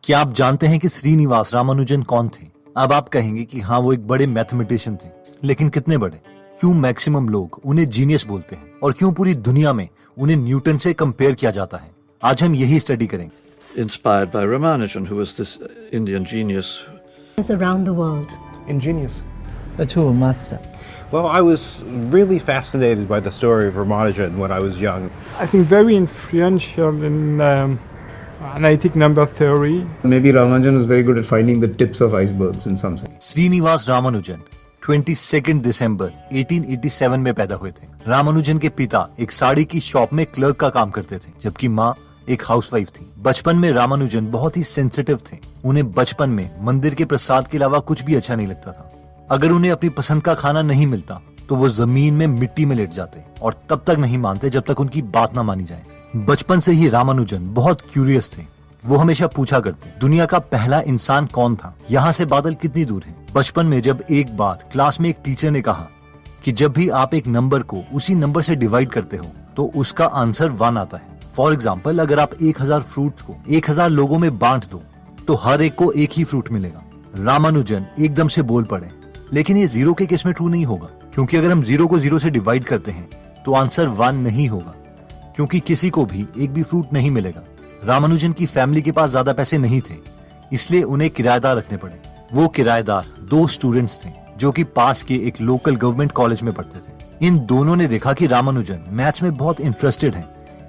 क्या आप जानते हैं कि श्रीनिवास रामानुजन कौन थे? अब आप कहेंगे कि हाँ, वो एक बड़े मैथमेटिशियन थे, लेकिन कितने बड़े? क्यों मैक्सिमम लोग उन्हें जीनियस बोलते हैं और क्यों पूरी दुनिया में उन्हें न्यूटन से कंपेयर किया जाता है? आज हम यही स्टडी करेंगे। Inspired by Ramanujan, who was this Indian genius. Around the world. Ingenious. A tool master. Well, I was really fascinated by the story of Ramanujan when I was young. I think very influential in analytic number theory. Maybe Ramanujan was very good at finding the tips of icebergs in some sense. Srinivas Ramanujan 22 दिसंबर 1887 में पैदा हुए थे। रामानुजन के पिता एक साड़ी की shop में clerk का काम करते थे, जबकि माँ एक हाउसवाइफ थी। बचपन में रामानुजन बहुत ही सेंसिटिव थे। उन्हें बचपन में मंदिर के प्रसाद के अलावा कुछ भी अच्छा नहीं लगता था। अगर उन्हें अपनी पसंद का खाना नहीं मिलता तो वो जमीन में मिट्टी में लेट जाते और तब तक नहीं मानते जब तक उनकी बात ना मानी जाए। बचपन से ही रामानुजन बहुत क्यूरियस थे। वो हमेशा पूछा करते, दुनिया का पहला इंसान कौन था? यहाँ से बादल कितनी दूर है? बचपन में जब एक बार क्लास में एक टीचर ने कहा कि जब भी आप एक नंबर को उसी नंबर से डिवाइड करते हो तो उसका आंसर 1 आता है। फॉर एग्जाम्पल, अगर आप 1000 फ्रूट्स को 1000 लोगों में बांट दो तो हर एक को एक ही फ्रूट मिलेगा। रामानुजन एकदम से बोल पड़े, लेकिन ये 0 के केस में ट्रू नहीं होगा, क्योंकि अगर हम 0 को 0 से डिवाइड करते हैं तो आंसर 1 नहीं होगा, क्योंकि किसी को भी एक भी फ्रूट नहीं मिलेगा। रामानुजन की फैमिली के पास ज्यादा पैसे नहीं थे, इसलिए उन्हें किराएदार रखने पड़े। वो किराएदार 2 स्टूडेंट्स थे जो कि पास के एक लोकल गवर्नमेंट कॉलेज में पढ़ते थे। इन दोनों ने देखा कि रामानुजन मैथ्स में बहुत इंटरेस्टेड हैं,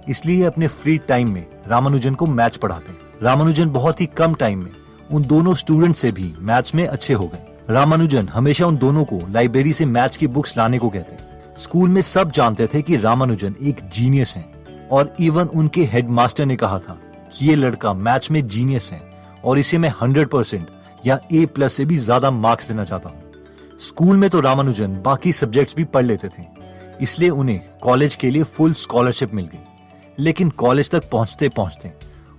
इसलिए अपने फ्री टाइम में रामानुजन को मैथ्स पढ़ाते। रामानुजन बहुत ही कम टाइम में उन दोनों स्टूडेंट से भी मैथ्स में अच्छे हो गए। रामानुजन हमेशा उन दोनों को लाइब्रेरी से मैथ्स की बुक्स लाने को कहते। स्कूल में सब जानते थे कि रामानुजन एक जीनियस हैं, और इवन उनके हेडमास्टर ने कहा था कि ये लड़का मैथ्स में जीनियस है और इसे मैं 100% या A+ से भी ज्यादा मार्क्स देना चाहता हूँ। स्कूल में तो रामानुजन बाकी सब्जेक्ट्स भी पढ़ लेते थे, इसलिए उन्हें कॉलेज के लिए फुल स्कॉलरशिप मिल गई। लेकिन कॉलेज तक पहुंचते पहुंचते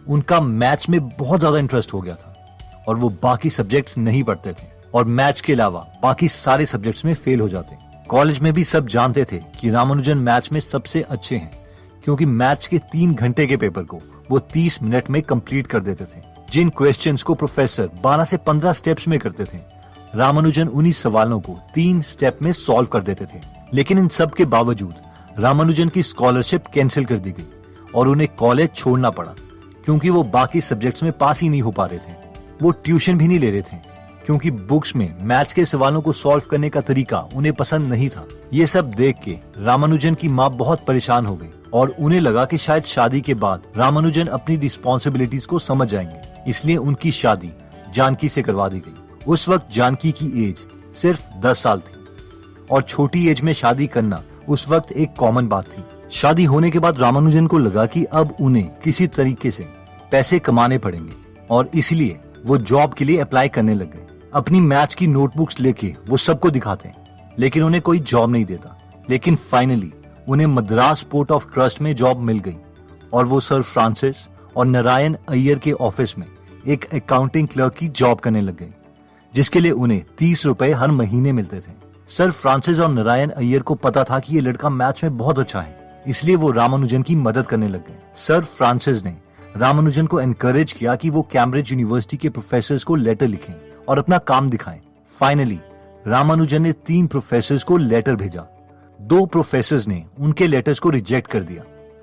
उनका मैथ्स में बहुत ज्यादा इंटरेस्ट हो गया था और वो बाकी सब्जेक्ट्स नहीं पढ़ते थे और मैथ्स के अलावा बाकी सारे सब्जेक्ट्स में फेल हो जाते। कॉलेज में भी सब जानते थे कि रामानुजन मैथ्स में सबसे अच्छे हैं, क्योंकि मैथ्स के 3 घंटे के पेपर को वो 30 मिनट में कंप्लीट कर देते थे। जिन क्वेश्चंस को प्रोफेसर 12 से 15 स्टेप्स में करते थे, रामानुजन उन्हीं सवालों को 3 स्टेप में सॉल्व कर देते थे। लेकिन इन सब के बावजूद रामानुजन की स्कॉलरशिप कैंसिल कर दी गई और उन्हें कॉलेज छोड़ना पड़ा, क्योंकि वो बाकी सब्जेक्ट्स में पास ही नहीं हो पा रहे थे। वो ट्यूशन भी नहीं ले रहे थे, क्योंकि बुक्स में मैथ्स के सवालों को सॉल्व करने का तरीका उन्हें पसंद नहीं था। ये सब देख के रामानुजन की माँ बहुत परेशान हो गई और उन्हें लगा कि शायद शादी के बाद रामानुजन अपनी रिस्पॉन्सिबिलिटीज को समझ जाएंगे, इसलिए उनकी शादी जानकी से करवा दी गई। उस वक्त जानकी की एज सिर्फ 10 साल थी और छोटी एज में शादी करना उस वक्त एक कॉमन बात थी। शादी होने के बाद रामानुजन को लगा कि अब उन्हें किसी तरीके से पैसे कमाने पड़ेंगे और इसलिए वो जॉब के लिए अप्लाई करने लग गए। अपनी मैथ्स की नोटबुक्स लेके वो सबको दिखाते, लेकिन उन्हें कोई जॉब नहीं देता। लेकिन फाइनली उन्हें मद्रास पोर्ट ऑफ ट्रस्ट में जॉब मिल गई और वो सर फ्रांसिस और नारायण अय्यर के ऑफिस में एक अकाउंटिंग क्लर्क की जॉब करने लग गए, जिसके लिए उन्हें 30 रुपए हर महीने मिलते थे। सर फ्रांसिस और नारायण अय्यर को पता था कि ये लड़का मैथ्स में बहुत अच्छा है, इसलिए वो रामानुजन की मदद करने लग गए। सर फ्रांसिस ने रामानुजन को एनकरेज किया कि वो कैम्ब्रिज यूनिवर्सिटी के प्रोफेसर्स को लेटर लिखें और अपना काम दिखाएं। फाइनली रामानुजन ने 3 प्रोफेसर्स को लेटर भेजा। 2 प्रोफेसर्स ने उनके लेटर्स को रिजेक्ट कर दिया,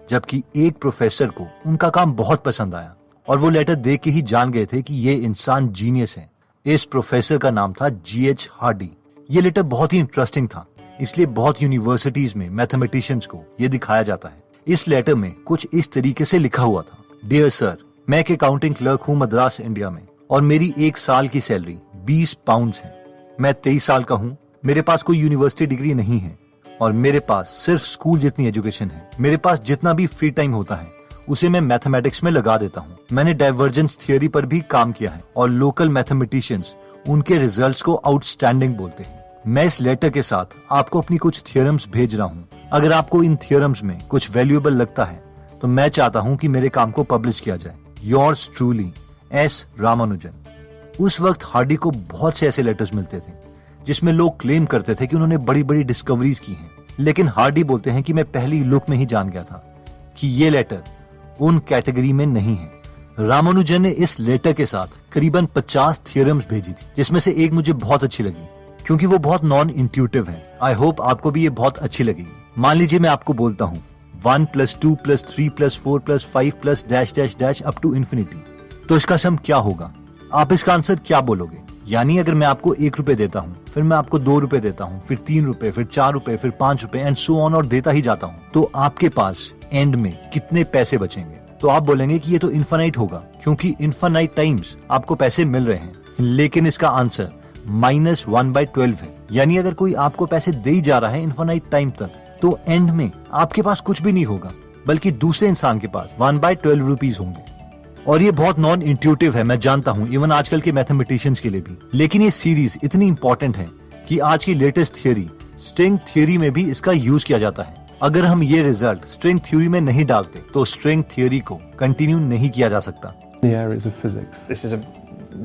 जबकि एक प्रोफेसर को उनका काम बहुत पसंद आया और वो लेटर देख के ही जान गए थे कि ये इंसान जीनियस है। इस प्रोफेसर का नाम था G.H. हार्डी। ये लेटर बहुत ही इंटरेस्टिंग था, इसलिए बहुत यूनिवर्सिटीज में मैथमेटिशियंस को ये दिखाया जाता है। इस लेटर में कुछ इस तरीके से लिखा हुआ था, डियर सर, मैं एक अकाउंटिंग क्लर्क हूँ मद्रास इंडिया में और मेरी 1 साल की सैलरी 20 पाउंड्स है। मैं 23 साल का हूँ, मेरे पास कोई यूनिवर्सिटी डिग्री नहीं है और मेरे पास सिर्फ स्कूल जितनी एजुकेशन है। मेरे पास जितना भी फ्री टाइम होता है उसे मैं मैथमेटिक्स में लगा देता हूँ। मैंने डाइवर्जेंस थियोरी पर भी काम किया है और लोकल मैथमेटिशियंस उनके रिजल्ट्स को आउटस्टैंडिंग बोलते हैं। मैं इस लेटर के साथ आपको अपनी कुछ थियोरम्स भेज रहा हूँ। अगर आपको इन थियोरम्स में कुछ वैल्यूएबल लगता है तो मैं चाहता हूँ कि मेरे काम को पब्लिश किया जाए। Yours truly, S. रामानुजन। उस वक्त हार्डी को बहुत से ऐसे लेटर्स मिलते थे जिसमें लोग क्लेम करते थे कि उन्होंने बड़ी बड़ी डिस्कवरीज की हैं, लेकिन हार्डी बोलते हैं कि मैं पहली लुक में ही जान गया था कि ये लेटर उन कैटेगरी में नहीं है। रामानुजन ने इस लेटर के साथ करीबन 50 थियरम्स भेजी थी, जिसमें से एक मुझे बहुत अच्छी लगी क्योंकि वो बहुत नॉन इंट्यूटिव है। आई होप आपको भी ये बहुत अच्छी लगेगी। मान लीजिए मैं आपको बोलता हूँ 1 + 2 + 3 + 4 + 5 + dash dash dash up to infinity, तो इसका सम क्या होगा? आप इसका आंसर क्या बोलोगे? यानी अगर मैं आपको 1 रुपए देता हूँ, फिर मैं आपको 2 रुपए देता हूँ, फिर 3 रुपए, फिर 4 रुपए, फिर 5 रुपए एंड सो ऑन और देता ही जाता हूँ, तो आपके पास एंड में कितने पैसे बचेंगे? तो आप बोलेंगे कि ये तो इन्फिनाइट होगा क्योंकि इन्फिनाइट टाइम्स आपको पैसे मिल रहे हैं। लेकिन इसका आंसर -1/12 है। यानी अगर कोई आपको पैसे दे ही जा रहा है इन्फिनाइट टाइम तक, तो एंड में आपके पास कुछ भी नहीं होगा, बल्कि दूसरे इंसान के पास 1/12 रुपीज होंगे। और ये बहुत नॉन इंट्यूटिव है, मैं जानता हूँ, इवन आजकल के मैथमेटिशियंस के लिए भी। लेकिन ये सीरीज इतनी इंपॉर्टेंट है कि आज की लेटेस्ट थियोरी स्ट्रिंग थ्योरी में भी इसका यूज किया जाता है। अगर हम ये रिजल्ट स्ट्रिंग थ्योरी में नहीं डालते तो स्ट्रिंग थ्योरी को कंटिन्यू नहीं किया जा सकता। The areas of physics. This is a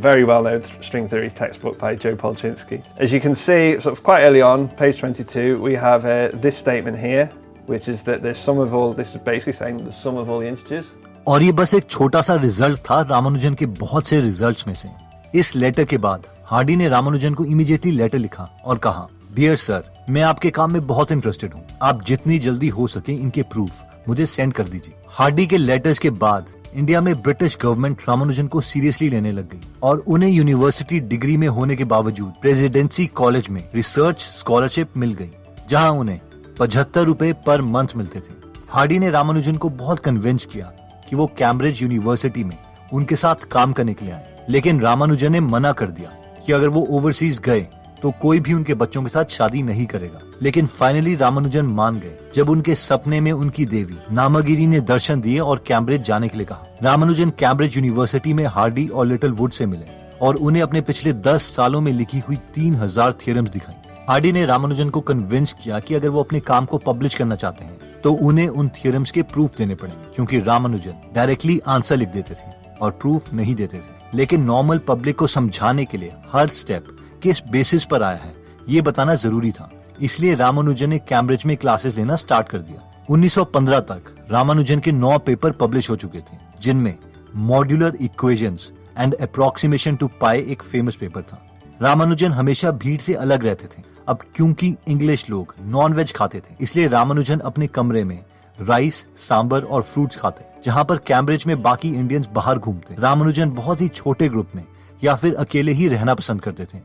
very well-known string theory textbook by Joe Polchinski. As you can see, sort of quite early on, page 22, we have this statement here, which is that the sum of all, this is basically saying the sum of all the integers. और ये बस एक छोटा सा result था रामानुजन के बहुत से रिजल्ट्स में से। इस लेटर के बाद हार्डी ने रामानुजन को इमीडिएटली लेटर लिखा और कहा, डियर सर, मैं आपके काम में बहुत इंटरेस्टेड हूँ। आप जितनी जल्दी हो सके इनके प्रूफ मुझे सेंड कर दीजिए। हार्डी के लेटर्स के बाद इंडिया में ब्रिटिश गवर्नमेंट रामानुजन को सीरियसली लेने लग गई और उन्हें यूनिवर्सिटी डिग्री में होने के बावजूद प्रेसिडेंसी कॉलेज में रिसर्च स्कॉलरशिप मिल गई, जहां उन्हें 75 रुपए पर मंथ मिलते थे। हार्डी ने रामानुजन को बहुत कन्विंस किया कि वो कैम्ब्रिज यूनिवर्सिटी में उनके साथ काम करने के लिए आए, लेकिन रामानुजन ने मना कर दिया कि अगर वो ओवरसीज गए तो कोई भी उनके बच्चों के साथ शादी नहीं करेगा। लेकिन फाइनली रामानुजन मान गए जब उनके सपने में उनकी देवी नामागिरी ने दर्शन दिए और कैम्ब्रिज जाने के लिए कहा। रामानुजन कैम्ब्रिज यूनिवर्सिटी में हार्डी और लिटिल वुड से मिले और उन्हें अपने पिछले 10 सालों में लिखी हुई 3000 थियरम्स दिखाई। हार्डी ने रामानुजन को कन्विंस किया कि अगर वो अपने काम को पब्लिश करना चाहते हैं तो उन्हें उन थियरम्स के प्रूफ देने पड़ेंगे, क्योंकि रामानुजन डायरेक्टली आंसर लिख देते थे और प्रूफ नहीं देते थे। लेकिन नॉर्मल पब्लिक को समझाने के लिए हर स्टेप किस बेसिस पर आया है ये बताना जरूरी था, इसलिए रामानुजन ने कैम्ब्रिज में क्लासेस लेना स्टार्ट कर दिया। 1915 तक रामानुजन के 9 पेपर पब्लिश हो चुके थे, जिनमें modular equations and approximation to pi एक फेमस पेपर था। रामानुजन हमेशा भीड़ से अलग रहते थे। अब क्योंकि इंग्लिश लोग नॉन वेज खाते थे, इसलिए रामानुजन अपने कमरे में राइस, सांबर और फ्रूट्स खाते, जहाँ पर कैम्ब्रिज में बाकी इंडियंस बाहर घूमते। रामानुजन बहुत ही छोटे ग्रुप में या फिर अकेले ही रहना पसंद करते थे।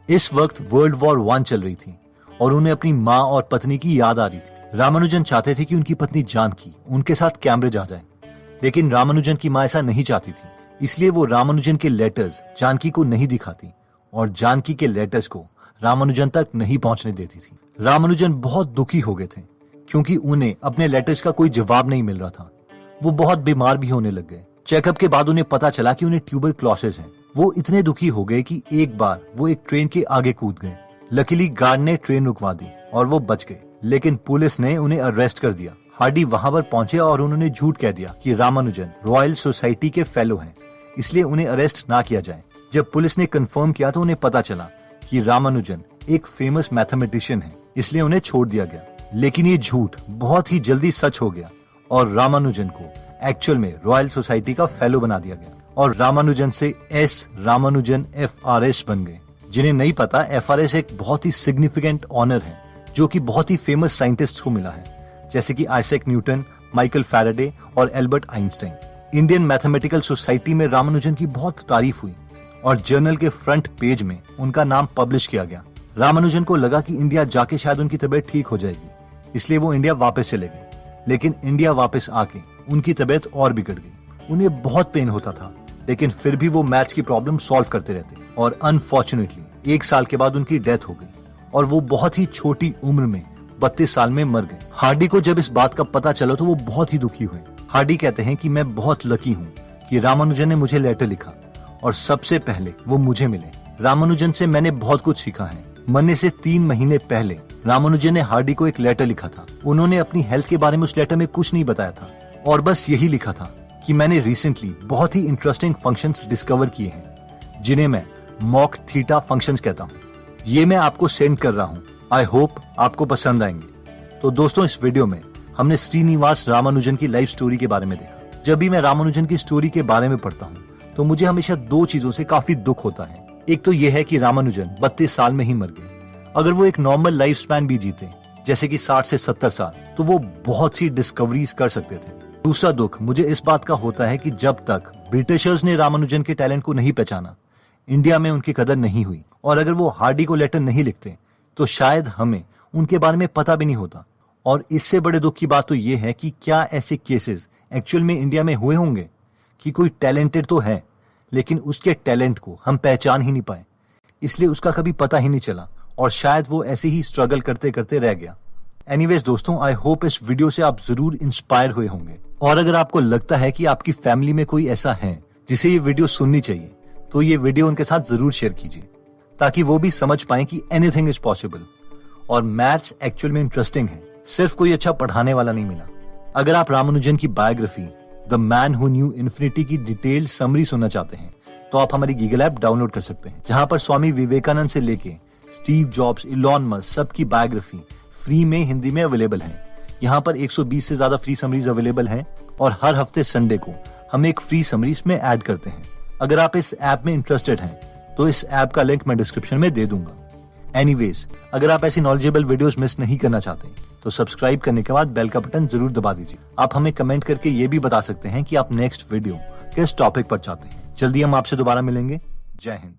इस वक्त वर्ल्ड वॉर 1 चल रही थी और उन्हें अपनी माँ और पत्नी की याद आ रही थी। रामानुजन चाहते थे कि उनकी पत्नी जानकी उनके साथ कैम्ब्रिज आ जाए, लेकिन रामानुजन की माँ ऐसा नहीं चाहती थी, इसलिए वो रामानुजन के लेटर्स जानकी को नहीं दिखाती और जानकी के लेटर्स को रामानुजन तक नहीं पहुंचने देती थी। रामानुजन बहुत दुखी हो गए थे क्योंकि उन्हें अपने लेटर्स का कोई जवाब नहीं मिल रहा था। वो बहुत बीमार भी होने लग गए। चेकअप के बाद उन्हें पता चला कि उन्हें ट्यूबरक्लोसिस है। वो इतने दुखी हो गए कि एक बार वो एक ट्रेन के आगे कूद गए। लकीली गार्ड ने ट्रेन रुकवा दी और वो बच गए, लेकिन पुलिस ने उन्हें अरेस्ट कर दिया। हार्डी वहां पर पहुंचे और उन्होंने झूठ कह दिया कि रामानुजन रॉयल सोसाइटी के फेलो हैं, इसलिए उन्हें अरेस्ट ना किया जाए। जब पुलिस ने कंफर्म किया तो उन्हें पता चला कि रामानुजन एक फेमस मैथमेटिशियन है, इसलिए उन्हें छोड़ दिया गया। लेकिन ये झूठ बहुत ही जल्दी सच हो गया और रामानुजन को एक्चुअल में रॉयल सोसाइटी का फेलो बना दिया गया और रामानुजन से एस रामानुजन FRS बन गए। जिन्हें नहीं पता, FRS एक बहुत ही सिग्निफिकेंट ऑनर है जो कि बहुत ही फेमस साइंटिस्ट को मिला है, जैसे कि आइजैक न्यूटन, माइकल फैराडे और Albert Einstein. Indian mathematical society में रामानुजन की बहुत तारीफ हुई और जर्नल के फ्रंट पेज में उनका नाम पब्लिश किया गया। रामानुजन को लगा कि इंडिया जाके शायद उनकी तबीयत ठीक हो जाएगी, इसलिए वो इंडिया वापस चले गए। लेकिन इंडिया वापस आके उनकी तबीयत और बिगड़ गई। उन्हें बहुत पेन होता था, लेकिन फिर भी वो मैथ्स की प्रॉब्लम सॉल्व करते रहते और अनफॉर्चुनेटली 1 साल के बाद उनकी डेथ हो गई और वो बहुत ही छोटी उम्र में 32 साल में मर गए। हार्डी को जब इस बात का पता चला तो वो बहुत ही दुखी हुए। हार्डी कहते हैं कि मैं बहुत लकी हूँ कि रामानुजन ने मुझे लेटर लिखा और सबसे पहले वो मुझे मिले। रामानुजन से मैंने बहुत कुछ सीखा है। मरने से 3 महीने पहले रामानुजन ने हार्डी को एक लेटर लिखा था। उन्होंने अपनी हेल्थ के बारे में उस लेटर में कुछ नहीं बताया था और बस यही लिखा था कि मैंने रिसेंटली बहुत ही इंटरेस्टिंग फंक्शंस डिस्कवर किए हैं, जिन्हें मैं मॉक थीटा फंक्शंस कहता हूँ। ये मैं आपको सेंड कर रहा हूँ। आई होप आपको पसंद आएंगे। तो दोस्तों, इस वीडियो में हमने श्रीनिवास रामानुजन की लाइफ स्टोरी के बारे में देखा, जब भी मैं रामानुजन की स्टोरी के बारे में पढ़ता हूँ तो मुझे हमेशा दो चीजों से काफी दुख होता है। एक तो यह है कि रामानुजन 32 साल में ही मर गए। अगर वो एक नॉर्मल लाइफ स्पैन भी जीते, जैसे कि 60 से 70 साल, तो वो बहुत सी डिस्कवरीज कर सकते थे। दूसरा दुख मुझे इस बात का होता है कि जब तक ब्रिटिशर्स ने रामानुजन के टैलेंट को नहीं पहचाना, इंडिया में उनकी कदर नहीं हुई। और अगर वो हार्डी को लेटर नहीं लिखते तो शायद हमें उनके बारे में पता भी नहीं होता। और इससे बड़े दुख की बात तो ये है कि क्या ऐसे केसेस एक्चुअल में इंडिया में हुए होंगे कि कोई टैलेंटेड तो है लेकिन उसके टैलेंट को हम पहचान ही नहीं पाए, इसलिए उसका कभी पता ही नहीं चला और शायद वो ऐसे ही स्ट्रगल करते करते रह गया। एनीवेज दोस्तों, आई होप इस वीडियो से आप जरूर इंस्पायर हुए होंगे। और अगर आपको लगता है कि आपकी फैमिली में कोई ऐसा है जिसे ये वीडियो सुननी चाहिए, तो ये वीडियो उनके साथ जरूर शेयर कीजिए ताकि वो भी समझ पाए कि एनीथिंग इज पॉसिबल। और मैथ्स एक्चुअल में इंटरेस्टिंग है, सिर्फ कोई अच्छा पढ़ाने वाला नहीं मिला। अगर आप रामानुजन की biography the man who knew infinity की डिटेल समरी सुनना चाहते हैं तो आप हमारी गूगल ऐप डाउनलोड कर सकते हैं, जहां पर स्वामी विवेकानंद से लेके स्टीव जॉब्स, इलॉन मस्क सबकी बायोग्राफी फ्री में हिंदी में अवेलेबल है। यहाँ पर 120 से ज्यादा फ्री समरीज अवेलेबल हैं और हर हफ्ते संडे को हम एक फ्री समरी इसमें ऐड करते हैं। अगर आप इस ऐप में इंटरेस्टेड हैं तो इस ऐप का लिंक मैं डिस्क्रिप्शन में दे दूंगा। एनीवेज, अगर आप ऐसी नॉलेजेबल वीडियोस मिस नहीं करना चाहते तो सब्सक्राइब करने के बाद बेल का बटन जरूर दबा दीजिए। आप हमें कमेंट करके ये भी बता सकते हैं कि आप नेक्स्ट वीडियो किस टॉपिक पर चाहते हैं। जल्दी हम आपसे दोबारा मिलेंगे। जय हिंद।